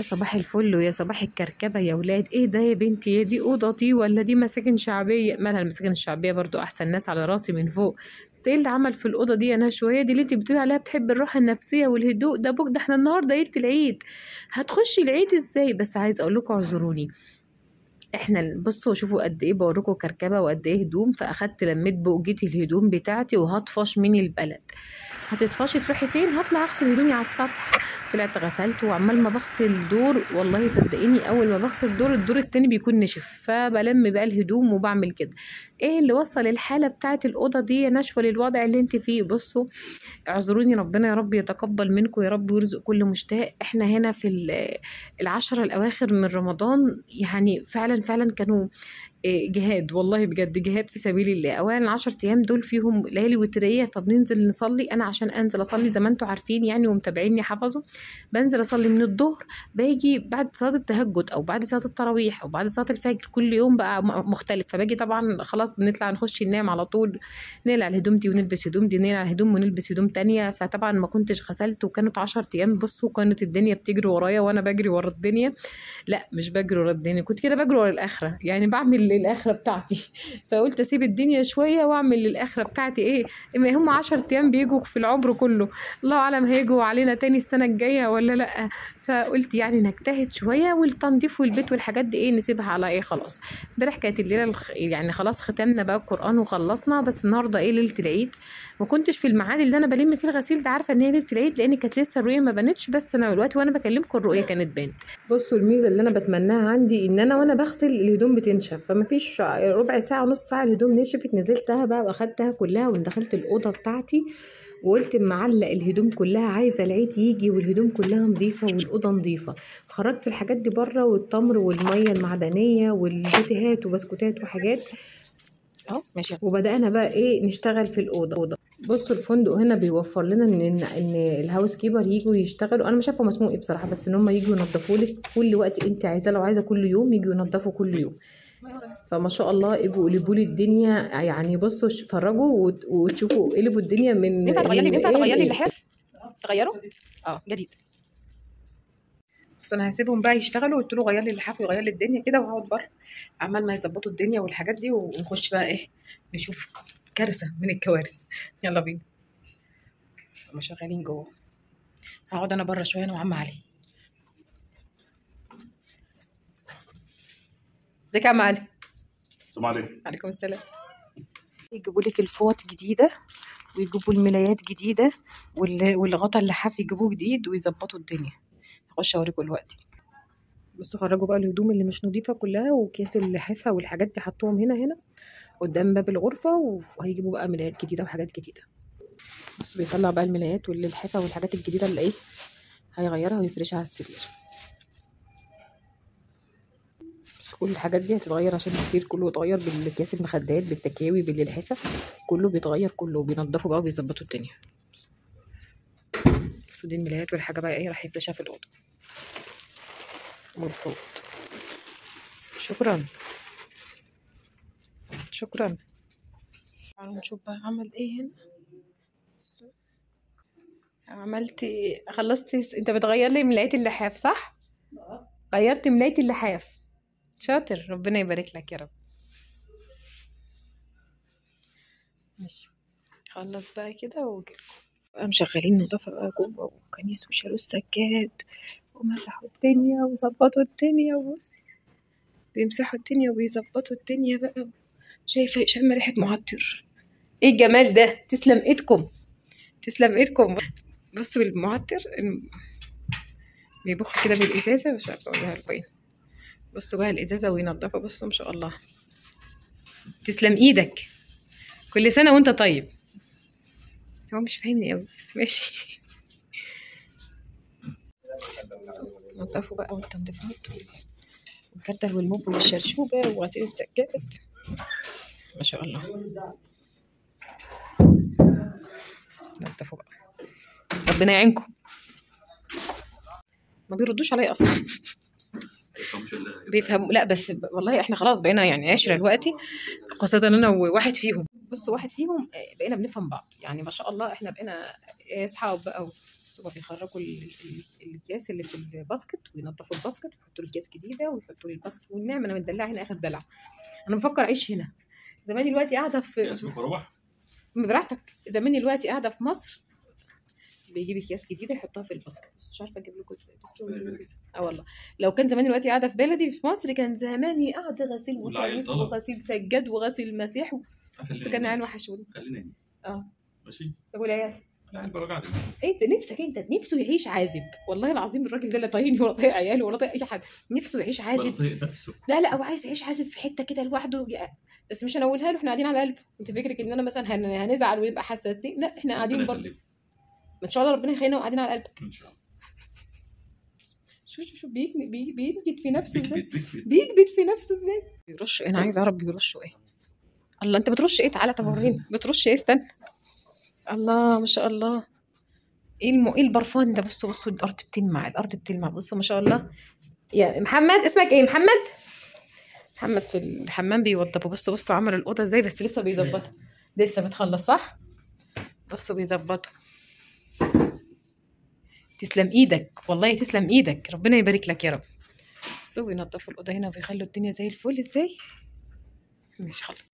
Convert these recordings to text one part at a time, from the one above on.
يا صباح الفل ويا صباح الكركبة يا ولاد. ايه ده يا بنتي؟ هي دي اوضتي ولا دي مساكن شعبية؟ مالها المساكن الشعبية برضو احسن ناس على راسي من فوق. بس ايه اللي عمل في الاوضة دي؟ انا شوية دي اللي انت بتقولي عليها بتحب الراحة النفسية والهدوء ده؟ بوك ده احنا النهاردة ليلة العيد، هتخشي العيد ازاي؟ بس عايز اقول لكم اعذروني، احنا بصوا شوفوا قد ايه بوريكم كركبه وقد ايه هدوم، فاخدت لميت بوجتي الهدوم بتاعتي وهطفش من البلد. هتطفشي تروحي فين؟ هطلع اغسل هدومي على السطح. طلعت غسلت، وعمال ما بغسل دور والله صدقيني اول ما بغسل دور الدور التاني بيكون نشف، فبلم بقى الهدوم وبعمل كده. ايه اللي وصل الحاله بتاعت الاوضه دي يا نشوى للوضع اللي انت فيه؟ بصوا اعذروني، ربنا يا رب يتقبل منكم يا رب ويرزق كل مشتاق. احنا هنا في العشرة الاواخر من رمضان، يعني فعلا فعلا كانوا جهاد، والله بجد جهاد في سبيل الله. اولا العشر ايام دول فيهم ليالي وتريه، فبننزل نصلي. انا عشان انزل اصلي زي ما انتم عارفين يعني ومتابعيني حفظوا، بنزل اصلي من الظهر، باجي بعد صلاه التهجد او بعد صلاه التراويح او بعد صلاه الفجر، كل يوم بقى مختلف. فباجي طبعا خلاص بنطلع نخش ننام على طول، نقلع الهدوم دي ونلبس هدوم دي، نقلع الهدوم ونلبس هدوم تانية. فطبعا ما كنتش غسلت، وكانت 10 ايام بصوا كانت الدنيا بتجري ورايا وانا بجري ورا الدنيا. لا مش بجري ورا الدنيا، كنت كده بجري ورا الاخره، يعني بعمل للاخره بتاعتي. فقلت اسيب الدنيا شويه واعمل للاخره بتاعتي. ايه اما هم 10 ايام بيجوا في العمر كله، الله اعلم هيجوا علينا تاني السنه الجايه ولا لا. فقلت يعني نجتهد شويه، والتنظيف والبيت والحاجات دي ايه نسيبها على ايه خلاص. امبارح كانت الليله يعني خلاص ختمنا بقى القران وخلصنا، بس النهارده ايه ليله العيد. ما كنتش في الميعاد اللي انا بلم فيه الغسيل ده، عارفه ان هي ليله العيد لان كانت لسه الرؤيه ما بانتش، بس انا دلوقتي وانا بكلمكم الرؤيه كانت بانت. بصوا الميزه اللي انا بتمناها عندي ان انا وانا بغسل الهدوم بتنشف، فما فيش ربع ساعه نص ساعه الهدوم نشفت، نزلتها بقى واخدتها كلها ودخلت الاوضه بتاعتي، وقلت معلق الهدوم كلها عايزه العيد يجي والهدوم كلها نظيفه والاوضه نظيفه. خرجت الحاجات دي بره، والتمر والميه المعدنيه والبيتيهات وبسكوتات وحاجات اهو ماشي. وبدانا بقى ايه نشتغل في الاوضه. بصوا الفندق هنا بيوفر لنا ان الهاوس كيبر يجوا يشتغلوا، انا مش عارفه مسموع ايه بصراحه، بس ان هم يجوا ينظفوا لك كل وقت انت عايزاه، لو عايزه كل يوم يجوا ينظفوا كل يوم. فما شاء الله يجوا قلبوا لي الدنيا، يعني بصوا اتفرجوا وتشوفوا قلبوا الدنيا من ينفع تغيري ايه اللحاف؟ تغيره؟ جديد. بس انا هسيبهم بقى يشتغلوا، قلت له غير لي اللحاف ويغير لي الدنيا كده، وهقعد بره عمال ما يظبطوا الدنيا والحاجات دي، ونخش بقى ايه نشوف كارثه من الكوارث. يلا بينا، هم شغالين جوه، هقعد انا بره شويه انا وعم علي. ازيك يا عم علي؟ السلام عليكم. عليكم السلام. يجيبوا لك الفوط جديده، ويجيبوا الملايات جديده، والغطا اللحاف يجيبوه جديد ويظبطوا الدنيا. هخش اوريكم دلوقتي. بصوا خرجوا بقى الهدوم اللي مش نظيفه كلها واكياس اللحافه والحاجات دي حطوهم هنا قدام باب الغرفه، وهيجيبوا بقى ملايات جديده وحاجات جديده. بصوا بيطلع بقى الملايات واللحافه والحاجات الجديده اللي ايه هيغيرها ويفرشها على السرير. بس كل الحاجات دي هتتغير عشان السرير كله يتغير، بالاكياس المخدات بالتكاوي باللحافه كله بيتغير، كله بينضفوا بقى وبيظبطوا الدنيا. بصوا دي الملايات والحاجه بقى ايه راح يفرشها في الاوضه والفوط. شكرا شكرا. تعالوا نشوف بقى عمل ايه هنا. عملت خلصتي؟ انت بتغير لي ملاية اللحاف صح؟ غيرت ملاية اللحاف، شاطر ربنا يبارك لك يا رب. ماشي خلص بقى كده وجيلكم بقى مشغلين نظافة بقى جوه وكنيس وشالوا السجاد ومسحوا الدنيا وظبطوا الدنيا، وبصي بيمسحوا الدنيا وبيظبطوا الدنيا بقى. شايفة شم ريحة معطر، ايه الجمال ده؟ تسلم ايدكم تسلم ايدكم. بصوا بالمعطر بيبخ كده بالازازه، مش عارفه اقولها لكم. بصوا بقى الازازه وينضفها، بصوا ما شاء الله. تسلم ايدك، كل سنه وانت طيب. هو مش فاهمني قوي بس ماشي. نضفوا بقى والتنظيفات والكرتة والموب والشرشوبه وغسيل السجاد، ما شاء الله. نضفوا بقى، ربنا يعينكم. ما بيردوش عليا اصلا. بيفهموا لا، بس والله احنا خلاص بقينا يعني عشرة دلوقتي، خاصة انا وواحد فيهم. بصوا واحد فيهم بقينا بنفهم بعض، يعني ما شاء الله احنا بقينا اصحاب بقى بصوا بقى بيخرجوا الأكياس اللي في الباسكت وينضفوا الباسكت ويحطوا لي أكياس جديدة ويحطوا لي الباسكت والنعمة. أنا متدلعة هنا آخر دلع. أنا بفكر أعيش هنا. زماني دلوقتي قاعدة في اسمك روح براحتك. زماني دلوقتي قاعدة في مصر بيجيب اكياس جديده يحطها في الباسكت. بس مش عارفه اجيب لكم ازاي. بصوا والله لو كان زماني دلوقتي قاعده في بلدي في مصر كان زماني قاعده غسيل وخميس وغسيل سجاد وغسيل مسيح بس كان عيال وحشوني. خلينا ماشي. طب والعيال؟ العيال بقى قاعده. انت نفسك انت نفسه يعيش عازب. والله العظيم الراجل ده لا طايقني ولا طايق عياله ولا طايق اي حد. نفسه يعيش عازب. طايق نفسه. لا هو عايز يعيش عازب في حته كده لوحده بس مش هنقولها له. احنا قاعدين على قلبه. انت فكرك ان انا مثلا هنزعل ونبقى حساسين؟ لا احنا قاعدين برضه ان شاء الله ربنا يخلينا وقاعدين على قلبك ان شاء الله. شوف بينجد في نفسه ازاي. بيكبت في نفسه ازاي. بيرش. انا عايزه اعرف بيرشوا ايه. الله انت بترش ايه؟ تعالى طب وريني بترش ايه. استنى. الله ما شاء الله. ايه البرفان ده. بصوا الارض بتلمع. بصوا ما شاء الله. يا محمد اسمك ايه؟ محمد في الحمام بيوضبوا. بصوا عمل الاوضه ازاي بس لسه بيظبطها. لسه بتخلص صح. بصوا بيظبطوا. تسلم ايدك والله تسلم ايدك. ربنا يبارك لك يا رب. بصوا ينضفوا الاوضه هنا ويخلوا الدنيا زي الفل ازاي. ماشي خلاص.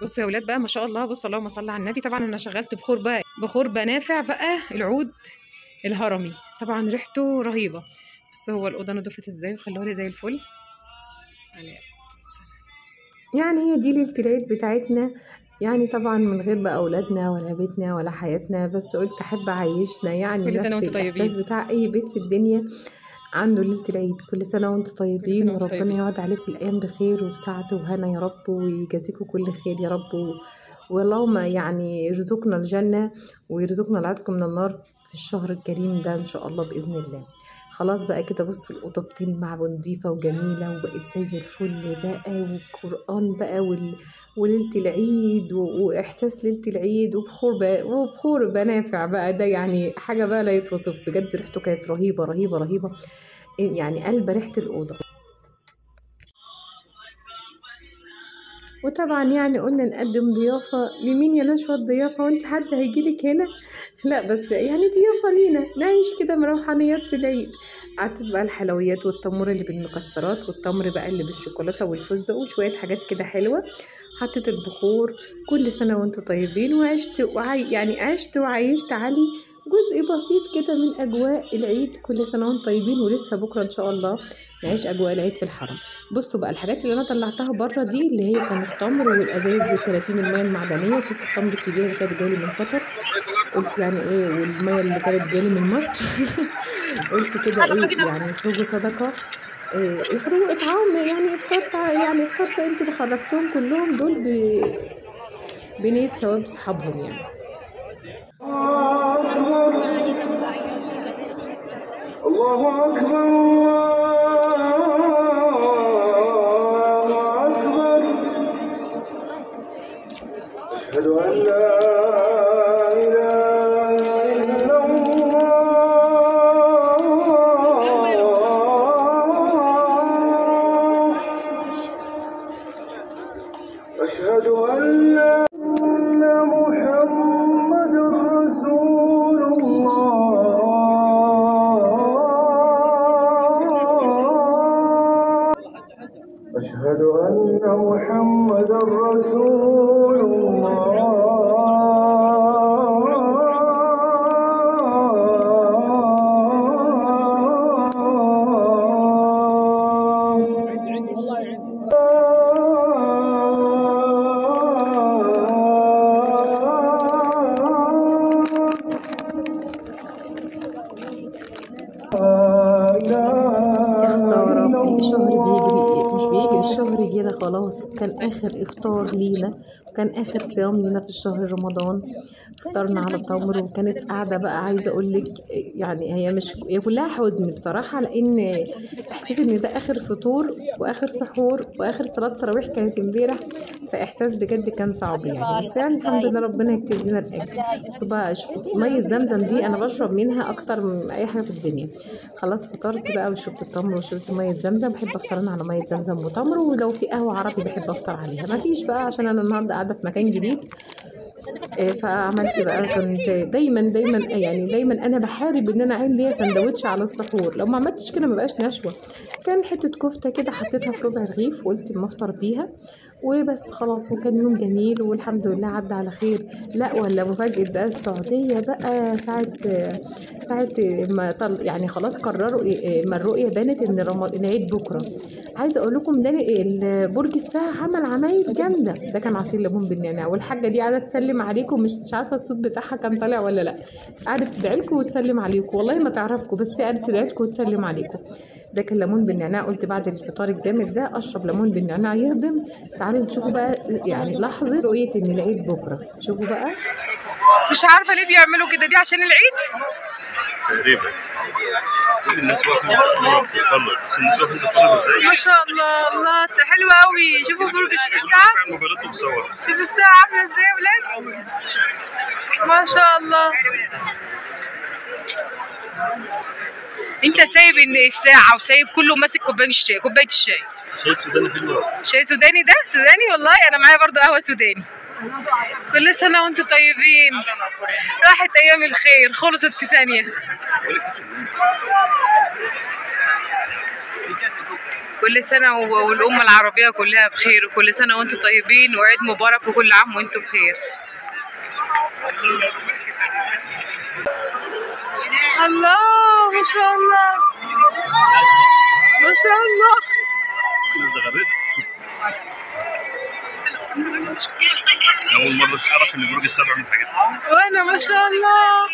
بصوا يا ولاد بقى ما شاء الله. بصوا اللهم صل على النبي. طبعا انا شغلت بخور بنافع بقى العود الهرمي. طبعا ريحته رهيبه. بس هو الاوضه نضفت ازاي وخلوها لي زي الفل. يعني هي دي ليله العيد بتاعتنا. يعني طبعا من غير بقى اولادنا ولا بيتنا ولا حياتنا. بس قلت احب اعيشنا يعني كل سنة وانتم طيبين. الاحساس بتاع اي بيت في الدنيا عنده ليلة العيد. كل سنة وانتم طيبين وربنا يقعد عليكم الأيام بخير وبسعادة وهنا يا رب ويجازيكم كل خير يا رب. واللهم يعني يرزقنا الجنة ويرزقنا العتق من النار في الشهر الكريم ده إن شاء الله بإذن الله. خلاص بقى كده. بصوا الأوضة بتلمع ونضيفة وجميلة وبقت زي الفل بقى. والقرآن بقى وليلة العيد وإحساس ليلة العيد وبخور بنافع بقى. ده يعني حاجة بقى لا يتوصف بجد. ريحته كانت رهيبة رهيبة رهيبة. يعني قلب ريحة الأوضة. وطبعا يعني قلنا نقدم ضيافة لمين يا نشوى الضيافة وانت حد هيجيلك هنا. لا بس يعني ضيافة لينا نعيش كده روحانيات في العيد. قعدت بقى الحلويات والتمر اللي بالمكسرات والتمر بقى اللي بالشوكولاتة والفستق وشوية حاجات كده حلوة. حطيت البخور. كل سنة وانتم طيبين. عشت وعيشت علي جزء بسيط كده من أجواء العيد. كل سنة وانتم طيبين. ولسه بكرة إن شاء الله نعيش أجواء العيد في الحرم. بصوا بقى الحاجات اللي أنا طلعتها بره دي اللي هي كان التمر والأزايز 30 المية المعدنية وكيس التمر الكبير اللي كانت جايلي من قطر. قلت يعني إيه والمية اللي كانت جايلي من مصر. قلت كده إيه يعني يخرجوا صدقة. يخرجوا إطعام يعني إفطار صائم كده. خرجتهم كلهم دول بنية ثواب صحابهم يعني. الله أكبر الله أكبر. أشهد أن لا إله إلا الله. أشهد أن لا محمد رسول الله. أشهد أن محمد رسول الله. خلاص، وكان آخر إفطار لينا، وكان آخر صيام لينا في الشهر رمضان. فطرنا على تمر، وكانت قاعدة بقى عايزة أقولك يعني هي كلها حزن بصراحة، لأن إحساس إن ده آخر فطور وآخر سحور وآخر صلاة تراويح كانت امبارح، فإحساس بجد كان صعب يعني. بس يعني الحمد لله ربنا يكتب لنا الأجر. بس بقى مية زمزم دي أنا بشرب منها أكتر من أي حاجة في الدنيا. خلاص فطرت بقى وشربت التمر وشربت مية زمزم. بحب أفطر أنا على مية زمزم وتمر، ولو في قهوة عربي بحب أفطر عليها. مفيش بقى عشان أنا النهاردة قاعدة في مكان جديد. فعملت بقى، كنت دايما انا بحارب ان انا اعين ليا سندوتش على السحور. لو ما عملتش كده ما بقاش نشوه. كان حته كفته كده حطيتها في ربع رغيف وقلت اما افطر بيها وبس خلاص. وكان يوم جميل والحمد لله عدى على خير. لا ولا مفاجأة بقى السعودية بقى ساعة ما يعني خلاص قرروا ما الرؤية بانت ان العيد بكرة. عايزة اقول لكم ده برج الساعة عمل عمايل جامدة. ده كان عصير ليمون بالنعناع، والحاجة دي قاعدة تسلم عليكم، مش عارفة الصوت بتاعها كان طالع ولا لا. قاعدة بتدعي لكم وتسلم عليكم، والله ما تعرفكم بس قاعدة تدعي لكم وتسلم عليكم. ده كان ليمون بالنعناع. قلت بعد الفطار الجامد ده اشرب ليمون بالنعناع يهضم. تعالوا نشوفوا بقى يعني لحظة رؤية ان العيد بكرة. شوفوا بقى. مش عارفة ليه بيعملوا كده، دي عشان العيد تقريبا كل الناس واقفة بتتفرج، بس الناس واقفة بتتفرج ازاي؟ ما شاء الله. الله حلوة قوي. شوفوا برج، شوفوا الساعة، موبايلاتهم بتصور. شوفوا الساعة عاملة ازاي يا ولاد، ما شاء الله. انت سايب الساعة وسايب كله ماسك كوباية الشاي. شاي سوداني حلو. شاي سوداني، ده سوداني والله. انا معايا برضو قهوة سوداني. كل سنة وانتم طيبين. راحت ايام الخير، خلصت في ثانية. كل سنة والأمة العربية كلها بخير، وكل سنة وانتم طيبين، وعيد مبارك، وكل عام وانتم بخير. الله ما شاء الله، ما شاء الله. أول مرة أعرف إن برج السبع من حاجات. وأنا ما شاء الله.